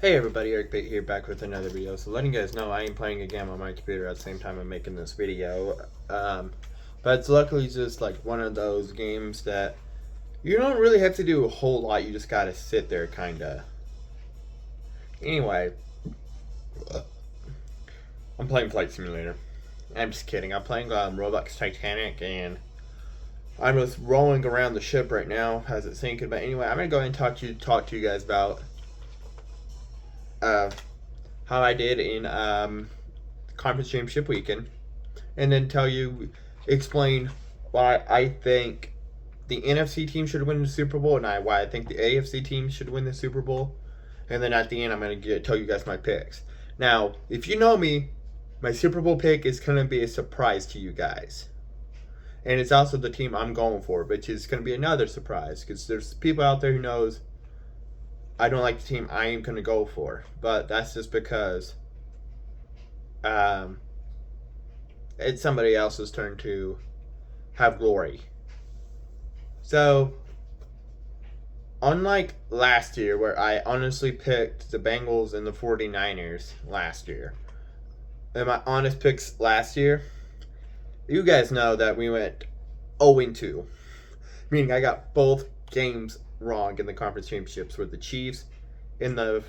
Hey everybody, Eric Bait here, back with another video. So letting you guys know I am playing a game on my computer at the same time I'm making this video. But it's luckily just like one of those games that you don't really have to do a whole lot, you just gotta sit there kinda. Anyway, I'm playing Flight Simulator. I'm just kidding, I'm playing Roblox Titanic and I'm just rolling around the ship right now as it's sinking. But anyway, I'm gonna go ahead and talk to you guys about how I did in Conference Championship weekend, and then explain why I think the NFC team should win the Super Bowl and why I think the AFC team should win the Super Bowl. And then at the end, I'm going to tell you guys my picks. Now, if you know me, my Super Bowl pick is going to be a surprise to you guys. And it's also the team I'm going for, which is going to be another surprise because there's people out there who knows I don't like the team I am going to go for. But that's just because it's somebody else's turn to have glory. So, unlike last year where I honestly picked the Bengals and the 49ers last year, and my honest picks last year, you guys know that we went 0-2. Meaning I got both games wrong in the conference championships, where the Chiefs end up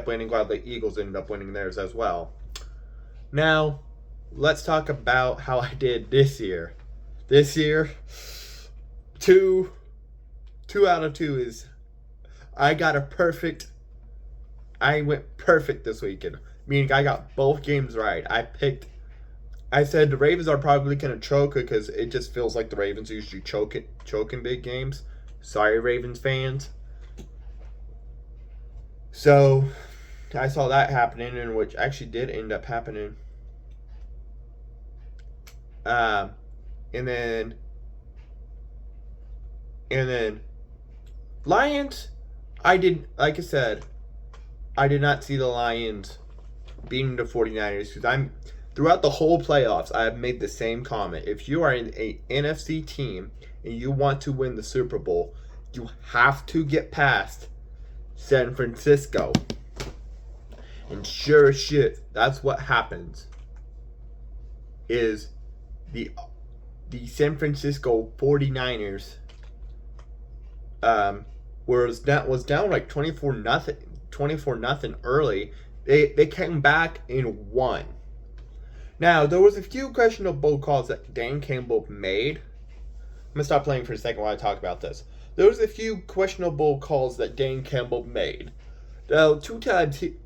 winning while the Eagles ended up winning theirs as well. Now, let's talk about how I did this year. This year, 2 out of 2 is I got a perfect. I went perfect this weekend, meaning I got both games right. I said the Ravens are probably going to choke because it just feels like the Ravens usually choke in big games. Sorry, Ravens fans. So, I saw that happening, and which actually did end up happening. And then Lions, like I said, I did not see the Lions beating the 49ers because throughout the whole playoffs, I have made the same comment. If you are an NFC team and you want to win the Super Bowl, you have to get past San Francisco. And sure as shit, that's what happens. Is the San Francisco 49ers was down like 24-0 early. They came back and won. Now, there was a few questionable calls that Dan Campbell made. I'm going to stop playing for a second while I talk about this. There was a few questionable calls that Dan Campbell made. Now, 2 times, 3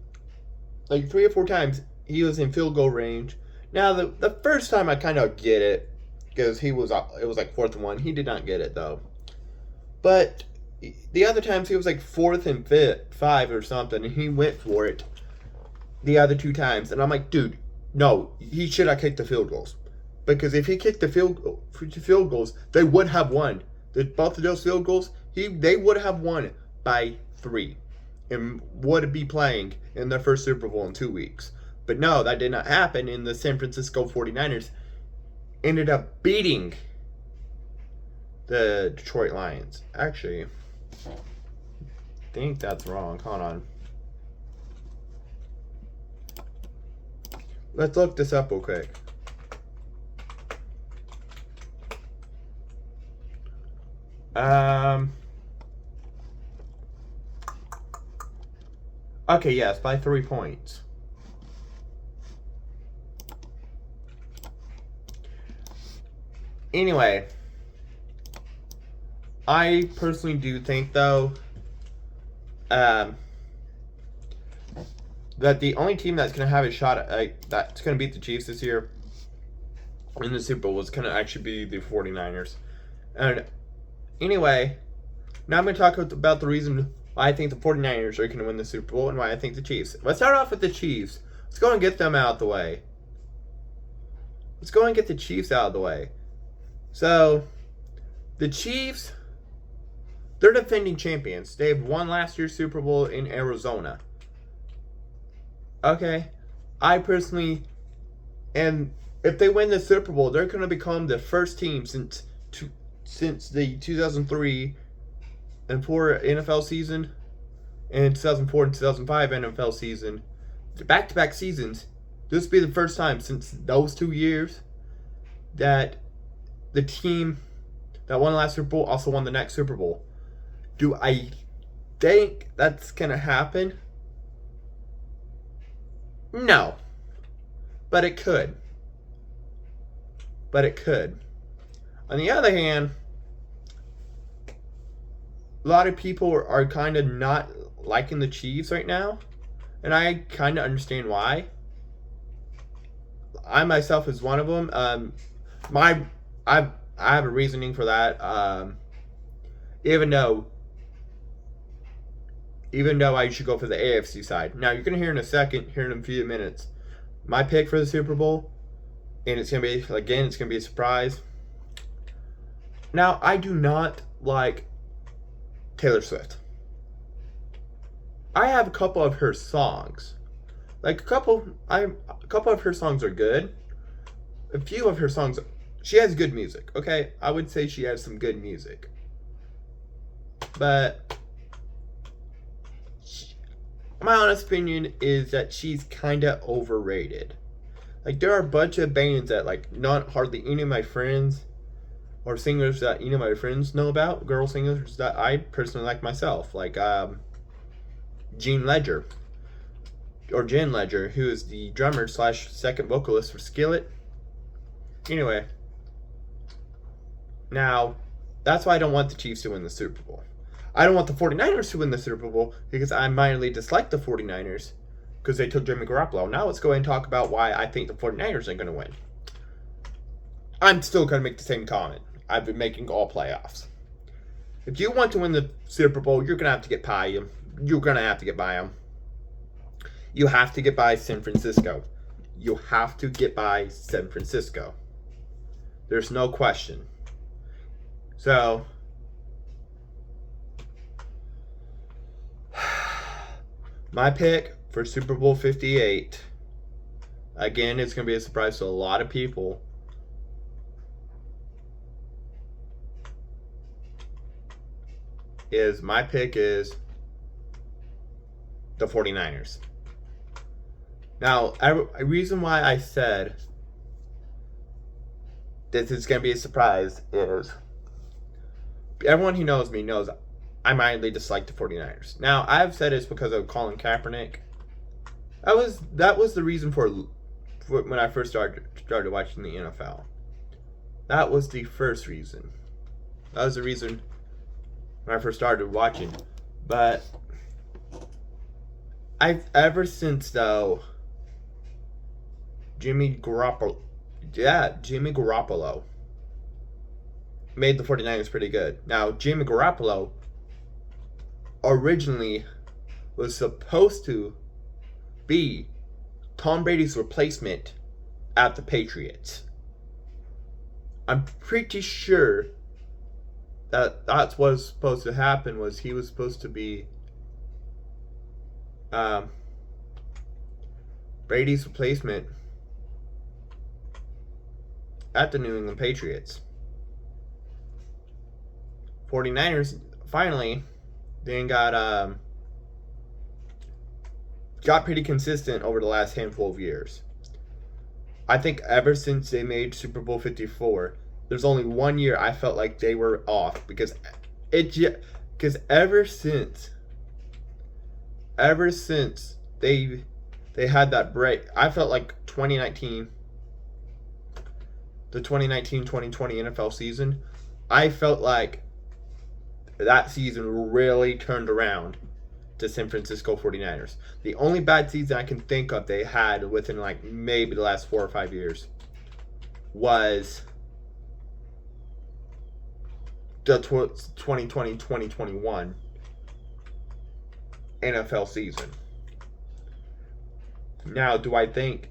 or 4 times, he was in field goal range. Now, the first time I kind of get it, because it was like 4th and 1. He did not get it, though. But the other times, he was like 4th and 5 or something, and he went for it the other 2 times. And I'm like, dude, no, he should have kicked the field goals. Because if he kicked the field goals, they would have won. Both of those field goals, they would have won by 3. And would be playing in their first Super Bowl in 2 weeks. But no, that did not happen, and the San Francisco 49ers ended up beating the Detroit Lions. Actually, I think that's wrong. Hold on. Let's look this up real quick. Okay, yes, by 3 points. Anyway, I personally do think, though, that the only team that's going to have a shot at, that's going to beat the Chiefs this year in the Super Bowl is going to actually be the 49ers. And anyway, now I'm going to talk about the reason why I think the 49ers are going to win the Super Bowl and why I think the Chiefs. Let's start off with the Chiefs. Let's go and get them out of the way. Let's go and get the Chiefs out of the way. So, the Chiefs, they're defending champions. They've won last year's Super Bowl in Arizona. Okay, I personally, and if they win the Super Bowl, they're going to become the first team since the 2003 and 4 NFL season in 2004 and 2005 NFL season, the back-to-back seasons, this would be the first time since those 2 years that the team that won the last Super Bowl also won the next Super Bowl. Do I think that's going to happen? No. But it could. On the other hand, a lot of people are kind of not liking the Chiefs right now, and I kind of understand why. I myself is one of them. I have a reasoning for that. Even though I should go for the AFC side. Now you're gonna hear in a second, here in a few minutes, my pick for the Super Bowl, and it's gonna be a surprise. Now I do not like Taylor Swift. I have a couple of her songs. A couple of her songs are good. A few of her songs, she has good music, okay? I would say she has some good music. But my honest opinion is that she's kind of overrated. There are a bunch of bands that not hardly any of my friends or singers that any of my friends know about, girl singers that I personally like myself, Jen Ledger, who is the drummer / second vocalist for Skillet. Anyway, now that's why I don't want the Chiefs to win the Super Bowl. I don't want the 49ers to win the Super Bowl because I mildly dislike the 49ers because they took Jimmy Garoppolo. Now let's go ahead and talk about why I think the 49ers are going to win. I'm still going to make the same comment I've been making all playoffs. If you want to win the Super Bowl, you're going to have to get by them. You're going to have to get by them. You have to get by San Francisco. You have to get by San Francisco. There's no question. So, my pick for Super Bowl 58, again, it's going to be a surprise to a lot of people. My pick is the 49ers. Now, a reason why I said this is going to be a surprise is everyone who knows me knows I mildly dislike the 49ers. Now, I've said it's because of Colin Kaepernick. That was the reason for when I first started watching the NFL. That was the first reason. That was the reason when I first started watching. But ever since though, Jimmy Garoppolo made the 49ers pretty good. Now, Jimmy Garoppolo originally was supposed to be Tom Brady's replacement at the Patriots. I'm pretty sure that that's what was supposed to happen. Was he was supposed to be Brady's replacement at the New England Patriots. 49ers finally then got pretty consistent over the last handful of years. I think ever since they made Super Bowl 54, there's only one year I felt like they were off because ever since they had that break, I felt like the 2019-2020 NFL season, I felt like that season really turned around to San Francisco 49ers. The only bad season I can think of they had within maybe the last 4 or 5 years was the 2020-2021 NFL season. Now, do I think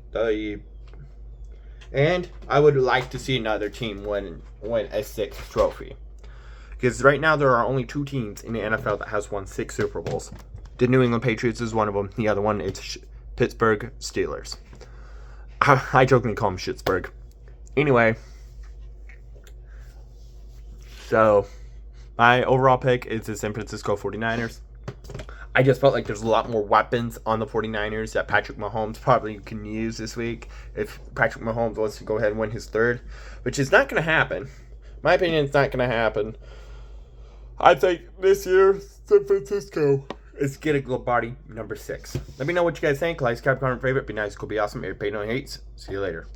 and I would like to see another team win a 6th trophy. Because right now there are only 2 teams in the NFL that has won 6 Super Bowls. The New England Patriots is one of them. The other one is Pittsburgh Steelers. I jokingly call them Schittsburg. Anyway, so my overall pick is the San Francisco 49ers. I just felt like there's a lot more weapons on the 49ers that Patrick Mahomes probably can use this week if Patrick Mahomes wants to go ahead and win his third, which is not going to happen. My opinion, it's not going to happen. I think this year, San Francisco is getting Lombardi number 6. Let me know what you guys think. Like, subscribe, comment, favorite. Be nice, cool, be awesome. Everybody no hates. See you later.